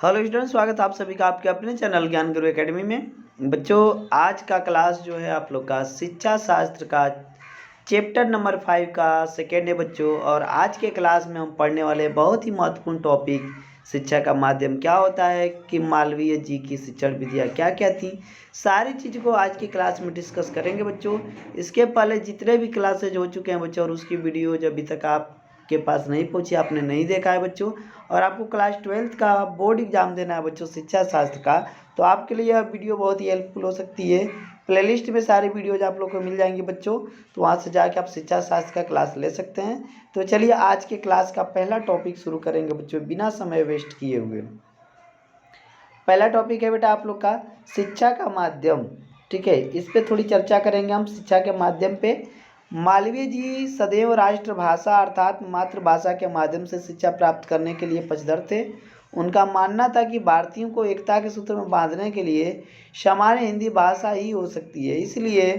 Hello student, स्वागत है आप सभी का आपके अपने चैनल ज्ञान गुरु एकेडमी में। बच्चों, आज का क्लास जो है आप लोग का शिक्षा शास्त्र का चैप्टर नंबर 5 का सेकेंड है बच्चों। और आज के क्लास में हम पढ़ने वाले बहुत ही महत्वपूर्ण टॉपिक शिक्षा का माध्यम क्या होता है कि मालवीय जी की शिक्षण विधियाँ क्या क्या थी, सारी चीज़ को आज की क्लास में डिस्कस करेंगे बच्चों। इसके पहले जितने भी क्लासेज हो चुके हैं बच्चों और उसकी वीडियो जब अभी तक आपके पास नहीं पहुंची, आपने नहीं देखा है बच्चों, और आपको क्लास 12th का बोर्ड एग्जाम देना है बच्चों शिक्षा शास्त्र का, तो आपके लिए यह वीडियो बहुत ही हेल्पफुल हो सकती है। प्लेलिस्ट में सारी वीडियोज आप लोग को मिल जाएंगी बच्चों, तो वहाँ से जाके आप शिक्षा शास्त्र का क्लास ले सकते हैं। तो चलिए आज के क्लास का पहला टॉपिक शुरू करेंगे बच्चों, बिना समय वेस्ट किए हुए। पहला टॉपिक है बेटा आप लोग का शिक्षा का माध्यम। ठीक है, इस पे थोड़ी चर्चा करेंगे हम शिक्षा के माध्यम पे। मालवीय जी सदैव राष्ट्रभाषा अर्थात मातृभाषा के माध्यम से शिक्षा प्राप्त करने के लिए पक्षधर थे। उनका मानना था कि भारतीयों को एकता के सूत्र में बांधने के लिए सामान्य हिंदी भाषा ही हो सकती है, इसलिए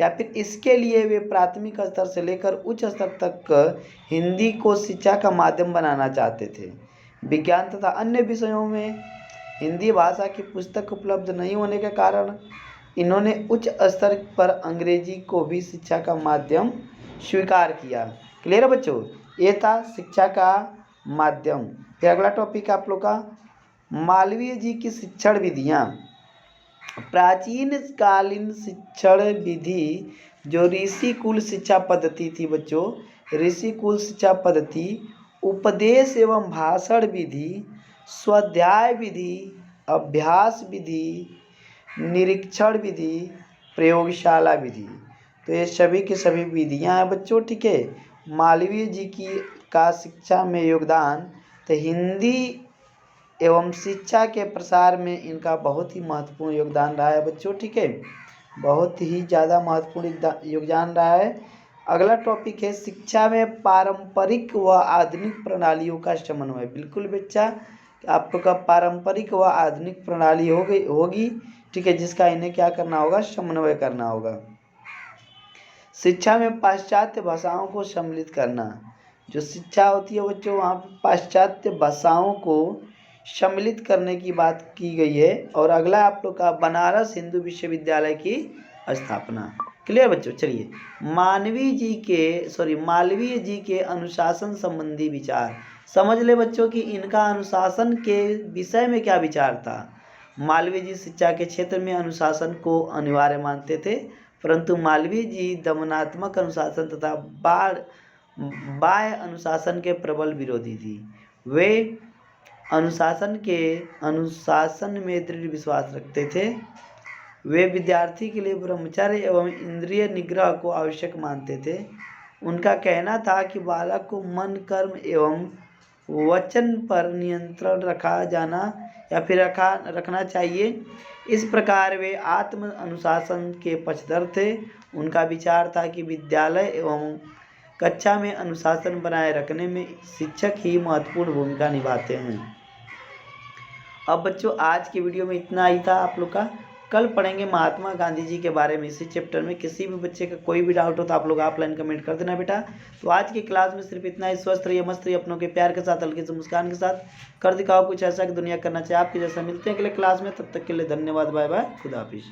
या फिर इसके लिए वे प्राथमिक स्तर से लेकर उच्च स्तर तक हिंदी को शिक्षा का माध्यम बनाना चाहते थे। विज्ञान तथा अन्य विषयों में हिंदी भाषा की पुस्तक उपलब्ध नहीं होने के कारण इन्होंने उच्च स्तर पर अंग्रेजी को भी शिक्षा का माध्यम स्वीकार किया। क्लियर है बच्चों, ये था शिक्षा का माध्यम। फिर अगला टॉपिक आप लोग का मालवीय जी की शिक्षण विधियाँ। प्राचीन कालीन शिक्षण विधि जो ऋषिकुल शिक्षा पद्धति थी बच्चों, ऋषिकुल शिक्षा पद्धति उपदेश एवं भाषण विधि, स्वाध्याय विधि, अभ्यास विधि, निरीक्षण विधि, प्रयोगशाला विधि, तो ये सभी की सभी विधियां हैं बच्चों। ठीक है, मालवीय जी की का शिक्षा में योगदान, तो हिंदी एवं शिक्षा के प्रसार में इनका बहुत ही महत्वपूर्ण योगदान रहा है बच्चों। ठीक है, बहुत ही ज़्यादा महत्वपूर्ण योगदान रहा है। अगला टॉपिक है शिक्षा में पारंपरिक व आधुनिक प्रणालियों का समन्वय। बिल्कुल बच्चा, आपका पारंपरिक व आधुनिक प्रणाली होगी। ठीक है, जिसका इन्हें क्या करना होगा, समन्वय करना होगा। शिक्षा में पाश्चात्य भाषाओं को सम्मिलित करना। जो शिक्षा होती है बच्चों, वहाँ पर पाश्चात्य भाषाओं को सम्मिलित करने की बात की गई है। और अगला आप लोग का बनारस हिंदू विश्वविद्यालय की स्थापना। क्लियर बच्चों, चलिए मालवीय जी के अनुशासन संबंधी विचार समझ ले बच्चों कि इनका अनुशासन के विषय में क्या विचार था। मालवीय जी शिक्षा के क्षेत्र में अनुशासन को अनिवार्य मानते थे, परंतु मालवीय जी दमनात्मक अनुशासन तथा बाह्य अनुशासन के प्रबल विरोधी थी। वे अनुशासन में दृढ़ विश्वास रखते थे। वे विद्यार्थी के लिए ब्रह्मचर्य एवं इंद्रिय निग्रह को आवश्यक मानते थे। उनका कहना था कि बालक को मन, कर्म एवं वचन पर नियंत्रण रखना चाहिए। इस प्रकार वे आत्म अनुशासन के पक्षधर थे। उनका विचार था कि विद्यालय एवं कक्षा में अनुशासन बनाए रखने में शिक्षक ही महत्वपूर्ण भूमिका निभाते हैं। अब बच्चों, आज की वीडियो में इतना ही था आप लोग का। कल पढ़ेंगे महात्मा गांधी जी के बारे में इसी चैप्टर में। किसी भी बच्चे का कोई भी डाउट हो तो आप लोग ऑफलाइन कमेंट कर देना बेटा। तो आज की क्लास में सिर्फ इतना ही। स्वस्थ रहिए, मस्त रहिए, अपनों के प्यार के साथ, हल्की से मुस्कान के साथ। कर दिखाओ कुछ ऐसा कि दुनिया करना चाहिए आपके जैसा। मिलते हैं अगले क्लास में, तब तक के लिए धन्यवाद, बाय बाय, खुदा हाफिज़।